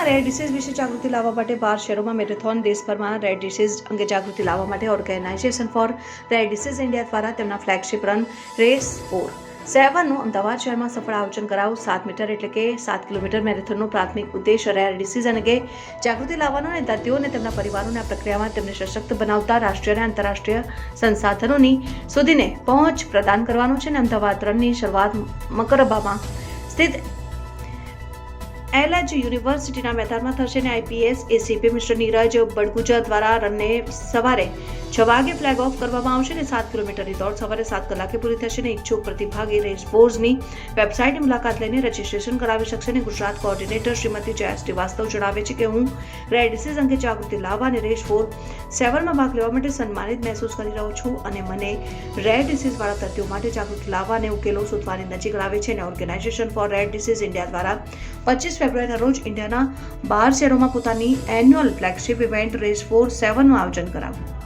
Rare disease વિશે જાગૃતિ લાવવા માટે 12 શહેરોમાં મેરેથોન. દેશભરમાં રેર ડિસીઝ અંગે જાગૃતિ લાવવા માટે organization for rare disease India દ્વારા તેમના ફ્લેગશિપ રન રેસ 4-7નું અમદાવાદ શહેરમાં સફળ આયોજન કરાયું. 7 મીટર એટલે કે 7 કિલોમીટર મેરેથોનનો પ્રાથમિક ઉદ્દેશ રેર ડિસીઝ અંગે જાગૃતિ લાવવાનો અને દર્દીઓ અને તેમના પરિવારોને આ પ્રક્રિયામાં તેમને સશક્ત બનાવતા રાષ્ટ્રીય અને આંતરરાષ્ટ્રીય સંસાધનોની સુધીને પહોંચ પ્રદાન કરવાનો છે. અને અમદાવાદ રનની શરૂઆત મકરબામાં સ્થિત LH યુનિવર્સિટીના મેદાનમાં થશે અને IPS ACP મિસ્ટર નીરજ બડગુજા દ્વારા રનને સવારે 6 વાગે ફ્લેગ ઓફ કરવામાં આવશે અને 7 કિલોમીટરની દોડ સવારે 7 કલાકે પૂરી થશે અને ઈચ્છુક પ્રતિભાગી રેસ ફોર્સની વેબસાઇટની મુલાકાત લઈને રજીસ્ટ્રેશન કરાવી શકશે. અને ગુજરાત કોઓર્ડિનેટર શ્રીમતી જયા શ્રીવાસ્તવ જણાવે છે કે હું રેર ડિસીઝ અંગે જાગૃતિ લાવવા અને રેસ 4-7માં ભાગ લેવા માટે સન્માનિત મહેસૂસ કરી રહ્યો છું અને મને રેર ડિસીઝવાળા દર્દીઓ માટે જાગૃતિ લાવવા અને ઉકેલો શોધવાની નજીક લાવે છે. અને organization for rare disease India દ્વારા 25 ફેબ્રુઆરીના રોજ ઇન્ડિયાના 12 શહેરોમાં પોતાની એન્યુઅલ ફ્લેગશિપ ઇવેન્ટ રેસ 4-7નું આયોજન કરાવ્યું.